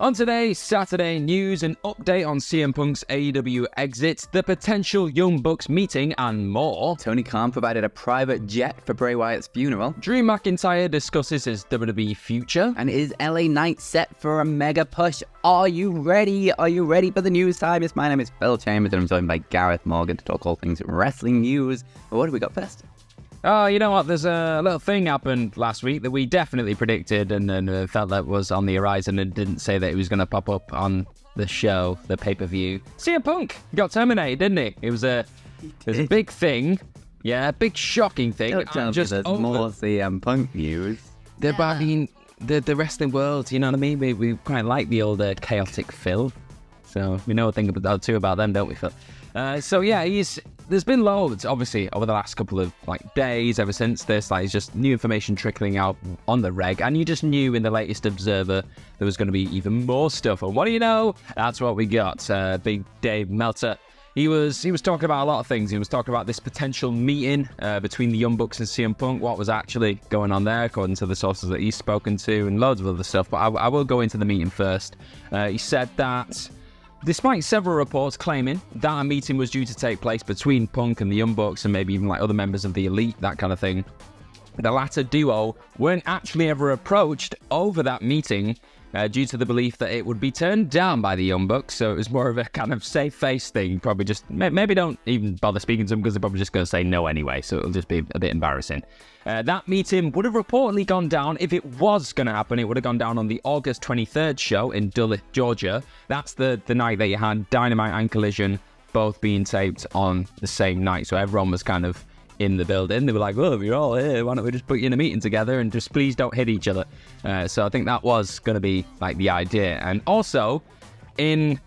On today's Saturday news, an update on CM Punk's AEW exit, the potential Young Bucks meeting, and more. Tony Khan provided a private jet for Bray Wyatt's funeral. Drew McIntyre discusses his WWE future. And is LA Knight set for a mega push? Are you ready? Are you ready for the news time? My name is Phil Chambers and I'm joined by Gareth Morgan to talk all things wrestling news. Well, what do we got first? Oh, you know what? There's a little thing happened last week that we definitely predicted and felt that was on the horizon and didn't say that it was going to pop up on the show, the pay-per-view. CM Punk got terminated, didn't he? It was a big thing. Yeah, a big shocking thing. Don't tell me there's more CM Punk news. I mean, the wrestling world, you know what I mean? We quite like the old chaotic Phil. So we know a thing about them, don't we, Phil? There's been loads, obviously, over the last couple of days ever since this. It's just new information trickling out on the reg, and you just knew in the latest Observer there was going to be even more stuff. And what do you know? That's what we got. Big Dave Meltzer. He was talking about a lot of things. He was talking about this potential meeting between the Young Bucks and CM Punk, what was actually going on there, according to the sources that he's spoken to, and loads of other stuff. But I will go into the meeting first. He said that despite several reports claiming that a meeting was due to take place between Punk and the Young Bucks and maybe even other members of the Elite, that kind of thing, the latter duo weren't actually ever approached over that meeting due to the belief that it would be turned down by the Young Bucks. So it was more of a kind of safe face thing. Probably just maybe don't even bother speaking to them because they're probably just going to say no anyway. So it'll just be a bit embarrassing. That meeting would have reportedly gone down if it was going to happen. It would have gone down on the August 23rd show in Duluth, Georgia. That's the night that you had Dynamite and Collision both being taped on the same night. So everyone was kind of in the building. They were like, well, we're all here, why don't we just put you in a meeting together and just please don't hit each other. So I think that was going to be the idea. And also, in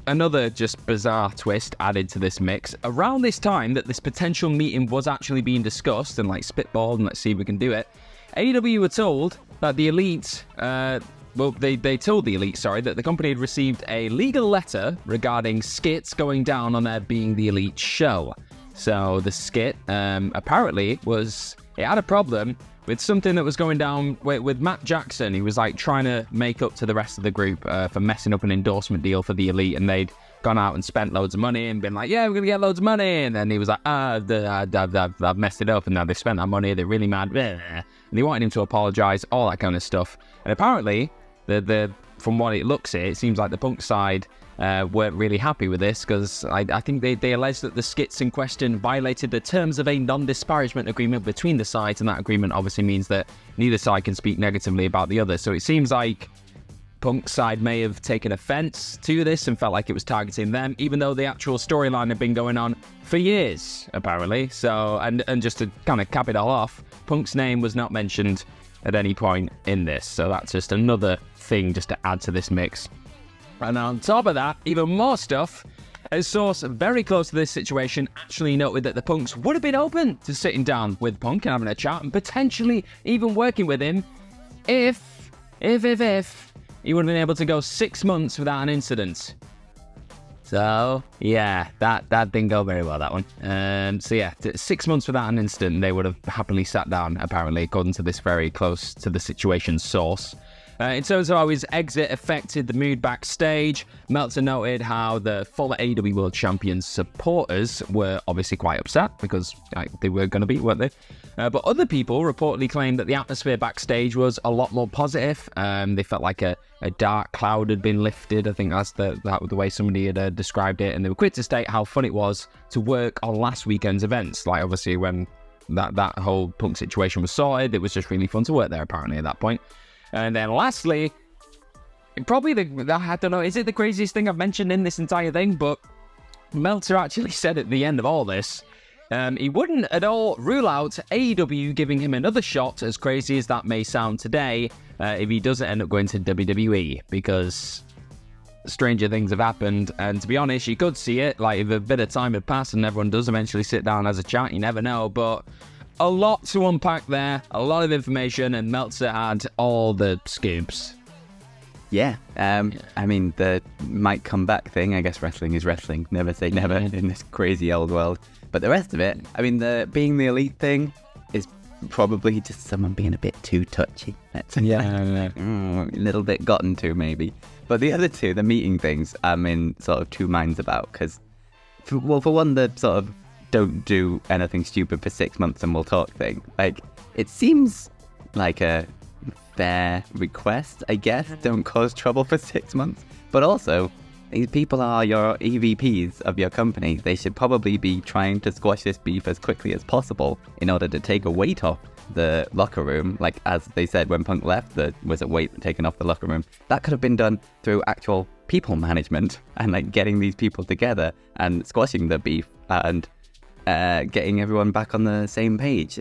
another just bizarre twist added to this mix, around this time that this potential meeting was actually being discussed and spitballed and let's see if we can do it, AEW were told that the Elite, they told the Elite, that the company had received a legal letter regarding skits going down on their Being the Elite show. So the skit apparently it had a problem with something that was going down with Matt Jackson. He was trying to make up to the rest of the group for messing up an endorsement deal for the Elite, and they'd gone out and spent loads of money and been like, yeah, we're gonna get loads of money, and then he was like, I've messed it up, and now they've spent that money, they're really mad, and they wanted him to apologize, all that kind of stuff. And apparently from what it looks at, it seems like the Punk side weren't really happy with this, because I think they alleged that the skits in question violated the terms of a non-disparagement agreement between the sides, and that agreement obviously means that neither side can speak negatively about the other. So it seems like Punk's side may have taken offense to this and felt like it was targeting them, even though the actual storyline had been going on for years, apparently. So, and just to kind of cap it all off, Punk's name was not mentioned at any point in this. So that's just another thing just to add to this mix. And on top of that, even more stuff. A source very close to this situation actually noted that the Punks would have been open to sitting down with Punk and having a chat and potentially even working with him if he would have been able to go 6 months without an incident. So, yeah, that didn't go very well, that one. 6 months without an incident, they would have happily sat down, apparently, according to this very close to the situation source. In terms of how his exit affected the mood backstage, Meltzer noted how the former AEW World Champions supporters were obviously quite upset because they were going to be, weren't they? But other people reportedly claimed that the atmosphere backstage was a lot more positive. They felt like a dark cloud had been lifted. I think that's the way somebody had described it. And they were quick to state how fun it was to work on last weekend's events. Obviously, when that whole Punk situation was sorted, it was just really fun to work there, apparently, at that point. And then lastly, probably I don't know, is it the craziest thing I've mentioned in this entire thing? But Meltzer actually said at the end of all this, he wouldn't at all rule out AEW giving him another shot, as crazy as that may sound today, if he doesn't end up going to WWE, because stranger things have happened. And to be honest, you could see it, if a bit of time had passed and everyone does eventually sit down as a chat, you never know. But a lot to unpack there, a lot of information, and Meltzer had all the scoops. Yeah, I mean, the might come back thing, I guess wrestling is wrestling, never say never in this crazy old world. But the rest of it, I mean, the Being the Elite thing is probably just someone being a bit too touchy. A little bit gotten to, maybe. But the other two, the meeting things, I'm in sort of two minds about. Because, for one, the sort of don't do anything stupid for 6 months and we'll talk thing. Like, it seems like a fair request, I guess. Don't cause trouble for 6 months. But also, these people are your EVPs of your company. They should probably be trying to squash this beef as quickly as possible in order to take a weight off the locker room. Like, as they said when Punk left, there was a weight taken off the locker room. That could have been done through actual people management and like getting these people together and squashing the beef and getting everyone back on the same page,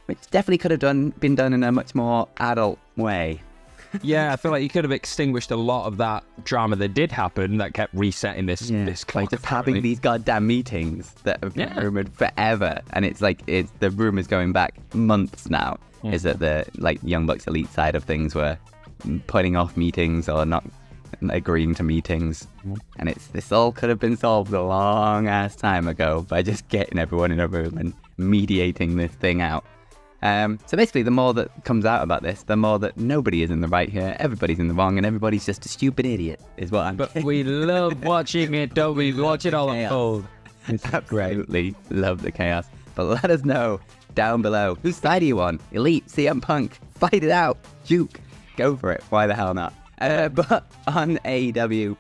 which definitely could have been done in a much more adult way. Yeah, I feel like you could have extinguished a lot of that drama that did happen that kept resetting this like just having these goddamn meetings that have been rumored forever, and it's like the rumors going back months now is that the like Young Bucks elite side of things were putting off meetings or not agreeing to meetings, and this all could have been solved a long ass time ago by just getting everyone in a room and mediating this thing out. So basically, the more that comes out about this, the more that nobody is in the right here, everybody's in the wrong, and everybody's just a stupid idiot, is what I'm But we love watching it, don't we? Watch it all unfold. Absolutely love the chaos. But let us know down below, whose side are you on? Elite, CM Punk, fight it out, Juke, go for it, why the hell not? But on AEW,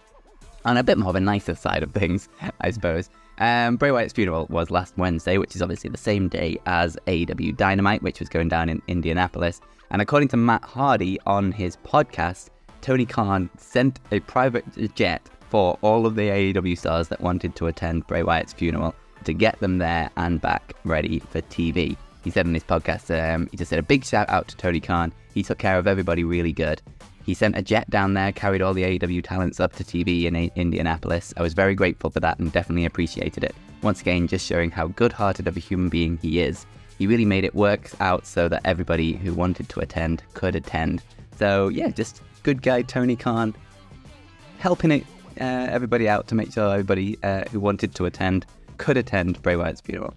on a bit more of a nicer side of things, I suppose, Bray Wyatt's funeral was last Wednesday, which is obviously the same day as AEW Dynamite, which was going down in Indianapolis. And according to Matt Hardy on his podcast, Tony Khan sent a private jet for all of the AEW stars that wanted to attend Bray Wyatt's funeral to get them there and back ready for TV. He said on his podcast, he just said a big shout out to Tony Khan. He took care of everybody really good. He sent a jet down there, carried all the AEW talents up to TV in Indianapolis. I was very grateful for that and definitely appreciated it. Once again, just showing how good-hearted of a human being he is. He really made it work out so that everybody who wanted to attend could attend. So yeah, just good guy Tony Khan, helping everybody out to make sure everybody who wanted to attend could attend Bray Wyatt's funeral.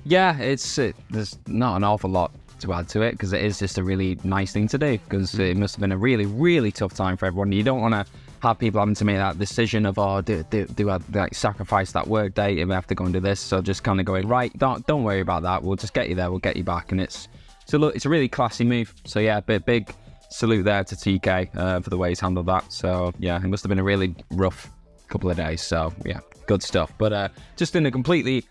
Yeah, there's not an awful lot to add to it because it is just a really nice thing to do, because it must have been a really, really tough time for everyone. You don't want to have people having to make that decision of, do I like sacrifice that work day if I have to go and do this? So just kind of going, right, don't worry about that. We'll just get you there. We'll get you back. And it's a really classy move. So yeah, big salute there to TK for the way he's handled that. So yeah, it must have been a really rough couple of days. So yeah, good stuff. But just in a completely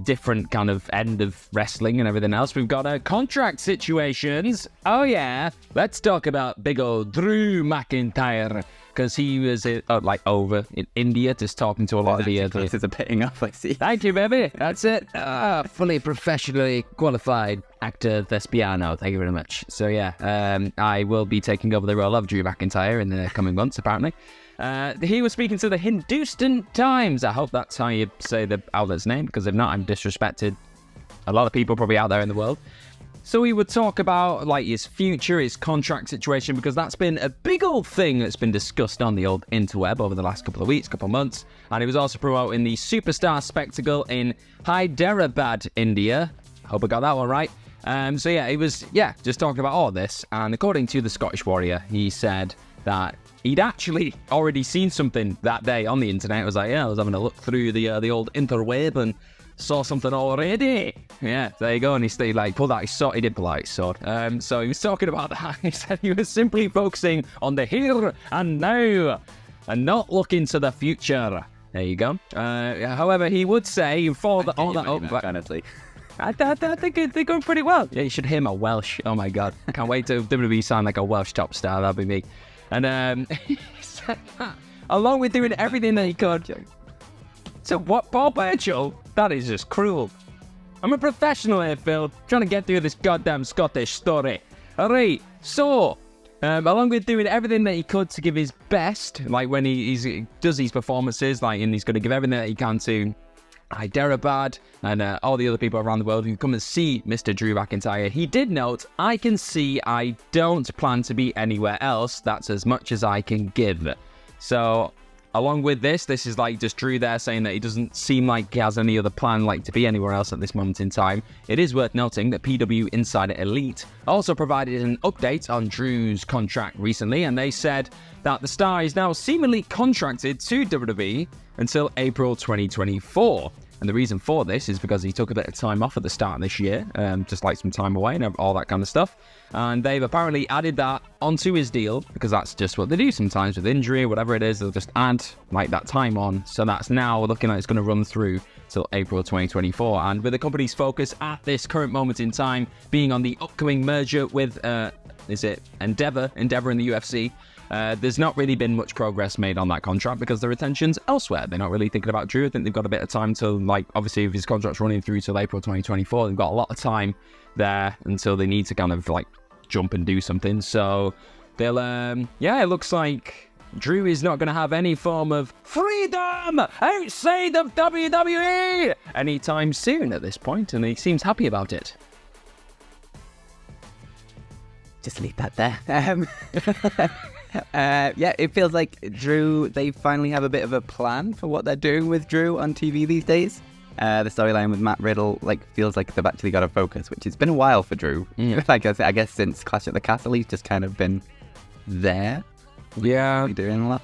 different kind of end of wrestling and everything else, we've got contract situations. Oh yeah, let's talk about big old Drew McIntyre, because he was over in India just talking to a lot of the places are pitting up, I see. Thank you, baby. That's it. Fully professionally qualified actor thespiano. Thank you very much. So yeah, I will be taking over the role of Drew McIntyre in the coming months, apparently. He was speaking to the Hindustan Times. I hope that's how you say the outlet's name, because if not, I'm disrespected a lot of people probably out there in the world. So he would talk about his future, his contract situation, because that's been a big old thing that's been discussed on the old interweb over the last couple of weeks, couple of months. And he was also promoting the Superstar Spectacle in Hyderabad, India. I hope I got that one right. So yeah, he was just talking about all this. And according to the Scottish Warrior, he said that he'd actually already seen something that day on the internet. It was I was having a look through the old interweb and saw something already. Yeah, there you go. And he pulled out his sword. He did pull out his sword. So he was talking about that. He said he was simply focusing on the here and now and not looking to the future. There you go. However, he would say for all that up. Honestly, I think they're going pretty well. Yeah, you should hear my Welsh. Oh my god, can't wait to WWE sound like a Welsh top star. That'd be me. And he said that along with doing everything that he could. So what, Paul Burchill? That is just cruel. I'm a professional here, Phil, trying to get through this goddamn Scottish story. Alright, so along with doing everything that he could to give his best, when he does these performances, and he's going to give everything that he can to Hyderabad and all the other people around the world who come and see Mr. Drew McIntyre, he did note, I can see I don't plan to be anywhere else. That's as much as I can give. So along with this is like just Drew there saying that he doesn't seem like he has any other plan like to be anywhere else at this moment in time. It is worth noting that PW Insider Elite also provided an update on Drew's contract recently, and they said that the star is now seemingly contracted to WWE until April 2024. And the reason for this is because he took a bit of time off at the start of this year, just like some time away and all that kind of stuff. And they've apparently added that onto his deal, because that's just what they do sometimes with injury or whatever it is. They'll just add like that time on. So that's now looking like it's going to run through till April 2024. And with the company's focus at this current moment in time being on the upcoming merger with, is it Endeavor in the UFC, there's not really been much progress made on that contract because their attention's elsewhere. They're not really thinking about Drew. I think they've got a bit of time to, like, obviously if his contract's running through till April 2024, they've got a lot of time there until they need to kind of like jump and do something. So they'll, it looks like Drew is not going to have any form of freedom outside of WWE anytime soon at this point, and he seems happy about it. Just leave that there. It feels like Drew, they finally have a bit of a plan for what they're doing with Drew on TV these days. The storyline with Matt Riddle feels like they've actually got a focus, which has been a while for Drew. Like I guess since Clash at the Castle, he's just kind of been there. Yeah. Doing a lot.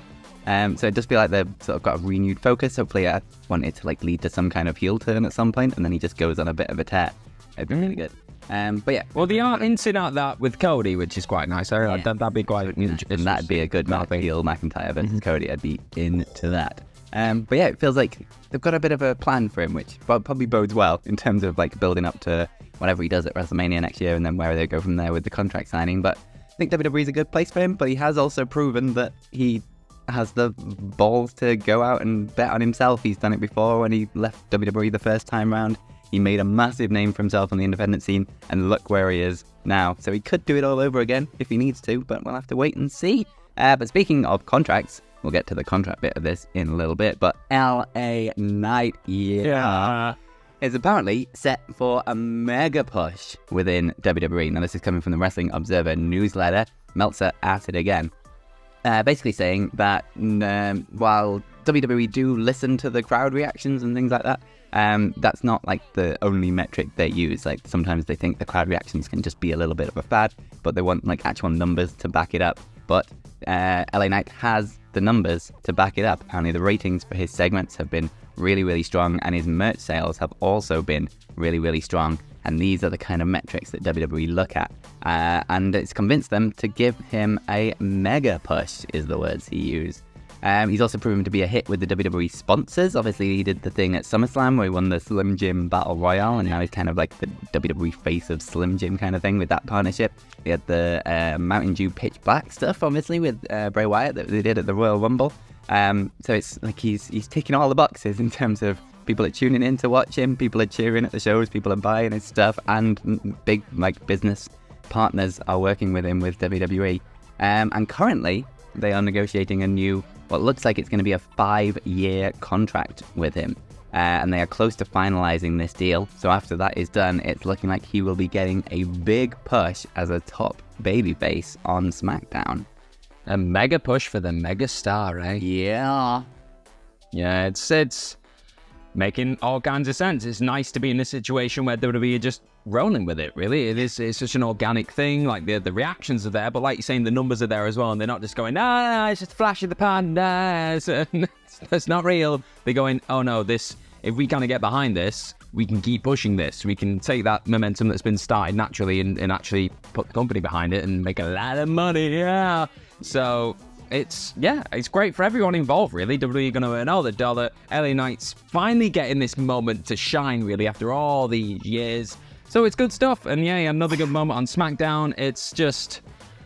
So it does feel like they've sort of got a renewed focus. Hopefully I want it to like lead to some kind of heel turn at some point, and then he just goes on a bit of a tear. It'd be really good. But yeah. Well, they are hinting at that with Cody, which is quite nice. That'd be quite interesting. And that'd be a good match. Heel McIntyre versus Cody. I'd be into that. But yeah, it feels like they've got a bit of a plan for him, which probably bodes well in terms of like building up to whatever he does at WrestleMania next year, and then where they go from there with the contract signing. But I think WWE is a good place for him, but he has also proven that he has the balls to go out and bet on himself. He's done it before when he left WWE the first time round. He made a massive name for himself on the independent scene, and look where he is now. So he could do it all over again if he needs to, but we'll have to wait and see. But speaking of contracts, we'll get to the contract bit of this in a little bit, but LA Knight is apparently set for a mega push within WWE. Now, this is coming from the Wrestling Observer newsletter. Meltzer at it again. Basically saying that while WWE do listen to the crowd reactions and things like that, that's not like the only metric they use. Like sometimes they think the crowd reactions can just be a little bit of a fad, but they want like actual numbers to back it up. But LA Knight has the numbers to back it up. Apparently the ratings for his segments have been really, really strong, and his merch sales have also been really, really strong. And these are the kind of metrics that WWE look at. And it's convinced them to give him a mega push, is the words he used. He's also proven to be a hit with the WWE sponsors. Obviously, he did the thing at SummerSlam where he won the Slim Jim Battle Royale, and now he's kind of like the WWE face of Slim Jim kind of thing with that partnership. He had the Mountain Dew Pitch Black stuff, obviously, with Bray Wyatt that they did at the Royal Rumble. So it's like he's ticking all the boxes in terms of people are tuning in to watch him, people are cheering at the shows, people are buying his stuff, and big like business partners are working with him with WWE. And currently, they are negotiating a new, what looks like it's going to be a 5-year contract with him. And they are close to finalizing this deal. So after that is done, it's looking like he will be getting a big push as a top babyface on SmackDown. A mega push for the mega star, eh? Yeah. Yeah, it's making all kinds of sense. It's nice to be in a situation where WWE are just rolling with it, really. It's such an organic thing. Like, the reactions are there, but like you're saying, the numbers are there as well, and they're not just going, nah, it's just a flash in the pan, nah, it's not real. They're going, oh no, this, if we kind of get behind this, we can keep pushing this. We can take that momentum that's been started naturally and actually put the company behind it and make a lot of money, yeah. So it's great for everyone involved, really. WWE are going to earn all the dollar. LA Knight's finally getting this moment to shine, really, after all these years. So it's good stuff. And yeah, another good moment on SmackDown. It's just,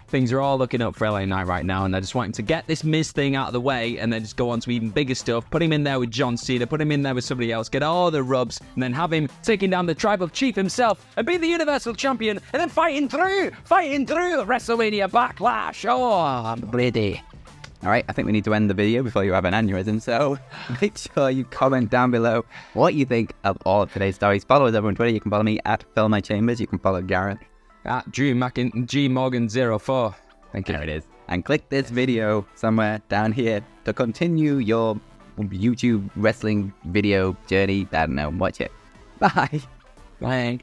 things are all looking up for LA Knight right now, and they're just wanting to get this Miz thing out of the way and then just go on to even bigger stuff. Put him in there with John Cena, put him in there with somebody else, get all the rubs, and then have him taking down the Tribal Chief himself and be the Universal Champion, and then fighting through WrestleMania Backlash. Oh, I'm ready. All right, I think we need to end the video before you have an aneurysm, so make sure you comment down below what you think of all of today's stories. Follow us over on Twitter. You can follow me at PhilMyChambers. You can follow Gareth at G Morgan 04. Thank you. There it is. and click this video somewhere down here to continue your YouTube wrestling video journey. I don't know, watch it. Bye. Bye.